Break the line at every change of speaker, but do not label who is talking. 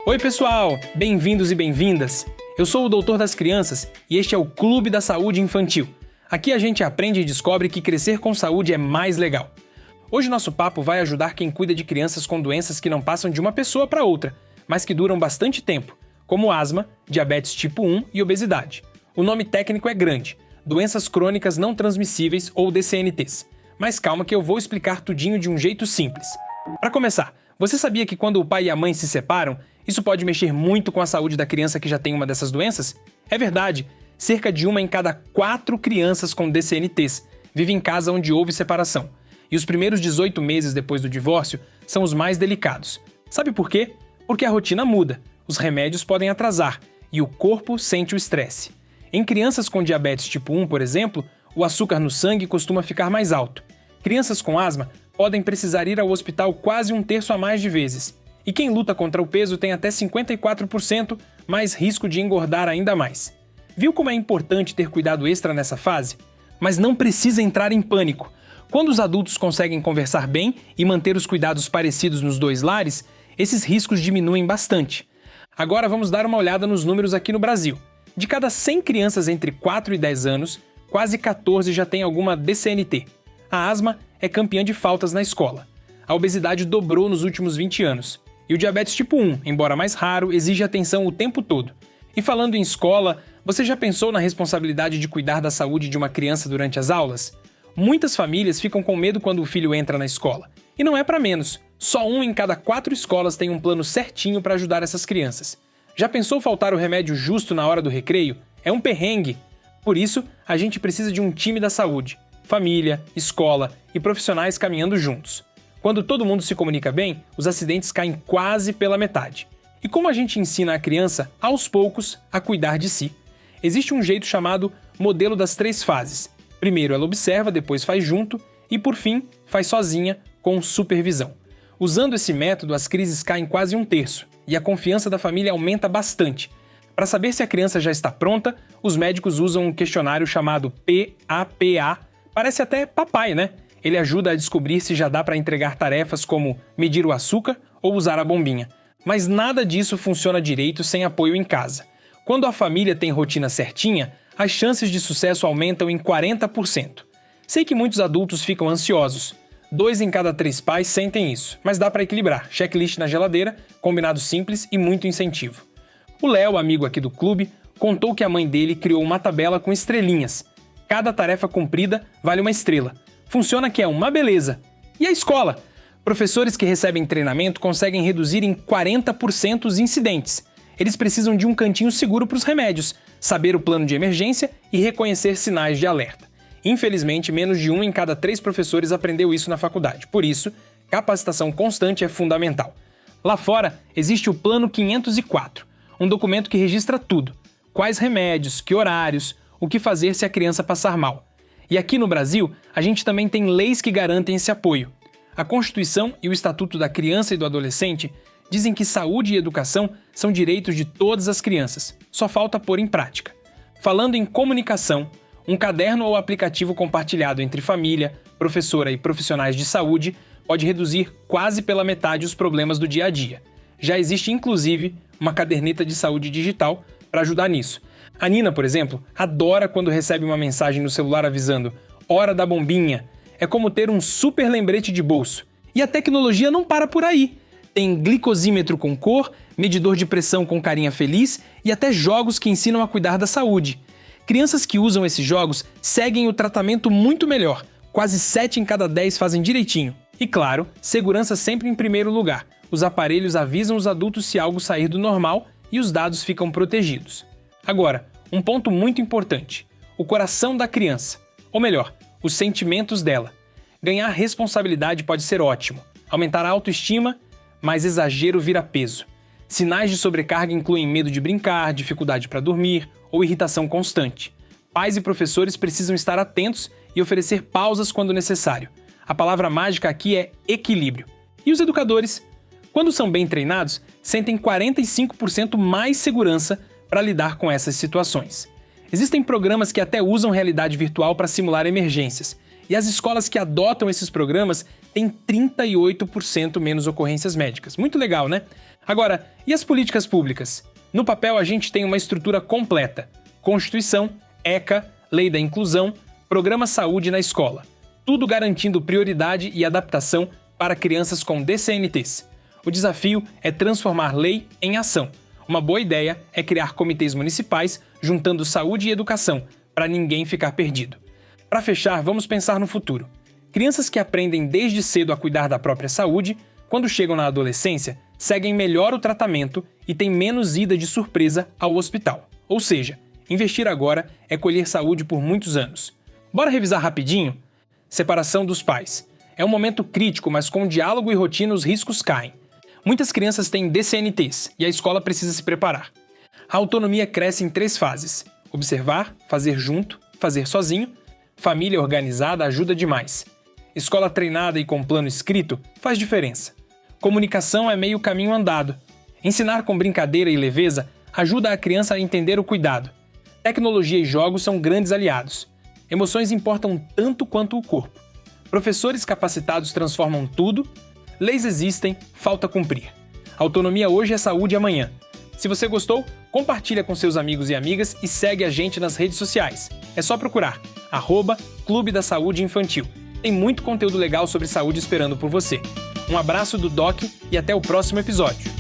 Oi pessoal, bem-vindos e bem-vindas! Eu sou o Doutor das Crianças e este é o Clube da Saúde Infantil. Aqui a gente aprende e descobre que crescer com saúde é mais legal. Hoje nosso papo vai ajudar quem cuida de crianças com doenças que não passam de uma pessoa para outra, mas que duram bastante tempo, como asma, diabetes tipo 1 e obesidade. O nome técnico é grande, doenças crônicas não transmissíveis ou DCNTs. Mas calma que eu vou explicar tudinho de um jeito simples. Para começar, você sabia que quando o pai e a mãe se separam, isso pode mexer muito com a saúde da criança que já tem uma dessas doenças? É verdade, cerca de 1 em cada 4 crianças com DCNTs vive em casa onde houve separação. E os primeiros 18 meses depois do divórcio são os mais delicados. Sabe por quê? Porque a rotina muda, os remédios podem atrasar e o corpo sente o estresse. Em crianças com diabetes tipo 1, por exemplo, o açúcar no sangue costuma ficar mais alto. Crianças com asma podem precisar ir ao hospital quase 1/3 a mais de vezes. E quem luta contra o peso tem até 54% mais risco de engordar ainda mais. Viu como é importante ter cuidado extra nessa fase? Mas não precisa entrar em pânico. Quando os adultos conseguem conversar bem e manter os cuidados parecidos nos dois lares, esses riscos diminuem bastante. Agora vamos dar uma olhada nos números aqui no Brasil. De cada 100 crianças entre 4 e 10 anos, quase 14 já têm alguma DCNT. A asma é campeã de faltas na escola. A obesidade dobrou nos últimos 20 anos. E o diabetes tipo 1, embora mais raro, exige atenção o tempo todo. E falando em escola, você já pensou na responsabilidade de cuidar da saúde de uma criança durante as aulas? Muitas famílias ficam com medo quando o filho entra na escola. E não é para menos. Só 1 em cada 4 escolas tem um plano certinho para ajudar essas crianças. Já pensou faltar o remédio justo na hora do recreio? É um perrengue. Por isso, a gente precisa de um time da saúde. Família, escola e profissionais caminhando juntos. Quando todo mundo se comunica bem, os acidentes caem quase pela metade. E como a gente ensina a criança, aos poucos, a cuidar de si? Existe um jeito chamado modelo das 3 fases. Primeiro ela observa, depois faz junto e, por fim, faz sozinha, com supervisão. Usando esse método, as crises caem quase 1/3 e a confiança da família aumenta bastante. Para saber se a criança já está pronta, os médicos usam um questionário chamado PAPA. Parece até papai, né? Ele ajuda a descobrir se já dá para entregar tarefas como medir o açúcar ou usar a bombinha. Mas nada disso funciona direito sem apoio em casa. Quando a família tem rotina certinha, as chances de sucesso aumentam em 40%. Sei que muitos adultos ficam ansiosos. 2 em cada 3 pais sentem isso, mas dá para equilibrar. Checklist na geladeira, combinado simples e muito incentivo. O Léo, amigo aqui do clube, contou que a mãe dele criou uma tabela com estrelinhas. Cada tarefa cumprida vale uma estrela. Funciona que é uma beleza. E a escola? Professores que recebem treinamento conseguem reduzir em 40% os incidentes. Eles precisam de um cantinho seguro para os remédios, saber o plano de emergência e reconhecer sinais de alerta. Infelizmente, menos de 1 em cada 3 professores aprendeu isso na faculdade. Por isso, capacitação constante é fundamental. Lá fora, existe o Plano 504, um documento que registra tudo. Quais remédios, que horários, o que fazer se a criança passar mal. E aqui no Brasil, a gente também tem leis que garantem esse apoio. A Constituição e o Estatuto da Criança e do Adolescente dizem que saúde e educação são direitos de todas as crianças. Só falta pôr em prática. Falando em comunicação, um caderno ou aplicativo compartilhado entre família, professora e profissionais de saúde pode reduzir quase pela metade os problemas do dia a dia. Já existe, inclusive, uma caderneta de saúde digital para ajudar nisso. A Nina, por exemplo, adora quando recebe uma mensagem no celular avisando "Hora da bombinha". É como ter um super lembrete de bolso. E a tecnologia não para por aí. Tem glicosímetro com cor, medidor de pressão com carinha feliz e até jogos que ensinam a cuidar da saúde. Crianças que usam esses jogos seguem o tratamento muito melhor. Quase 7 em cada 10 fazem direitinho. E claro, segurança sempre em primeiro lugar. Os aparelhos avisam os adultos se algo sair do normal e os dados ficam protegidos. Agora, um ponto muito importante: o coração da criança, ou melhor, os sentimentos dela. Ganhar responsabilidade pode ser ótimo, aumentar a autoestima, mas exagero vira peso. Sinais de sobrecarga incluem medo de brincar, dificuldade para dormir ou irritação constante. Pais e professores precisam estar atentos e oferecer pausas quando necessário. A palavra mágica aqui é equilíbrio. E os educadores? Quando são bem treinados, sentem 45% mais segurança para lidar com essas situações. Existem programas que até usam realidade virtual para simular emergências, e as escolas que adotam esses programas têm 38% menos ocorrências médicas. Muito legal, né? Agora, e as políticas públicas? No papel a gente tem uma estrutura completa: Constituição, ECA, Lei da Inclusão, Programa Saúde na Escola. Tudo garantindo prioridade e adaptação para crianças com DCNTs. O desafio é transformar lei em ação. Uma boa ideia é criar comitês municipais juntando saúde e educação, para ninguém ficar perdido. Para fechar, vamos pensar no futuro. Crianças que aprendem desde cedo a cuidar da própria saúde, quando chegam na adolescência, seguem melhor o tratamento e têm menos ida de surpresa ao hospital. Ou seja, investir agora é colher saúde por muitos anos. Bora revisar rapidinho? Separação dos pais. É um momento crítico, mas com diálogo e rotina os riscos caem. Muitas crianças têm DCNTs e a escola precisa se preparar. A autonomia cresce em 3 fases: observar, fazer junto, fazer sozinho. Família organizada ajuda demais. Escola treinada e com plano escrito faz diferença. Comunicação é meio caminho andado. Ensinar com brincadeira e leveza ajuda a criança a entender o cuidado. Tecnologia e jogos são grandes aliados. Emoções importam tanto quanto o corpo. Professores capacitados transformam tudo. Leis existem, falta cumprir. Autonomia hoje é saúde amanhã. Se você gostou, compartilha com seus amigos e amigas e segue a gente nas redes sociais. É só procurar @Clube da Saúde Infantil. Tem muito conteúdo legal sobre saúde esperando por você. Um abraço do Doc e até o próximo episódio.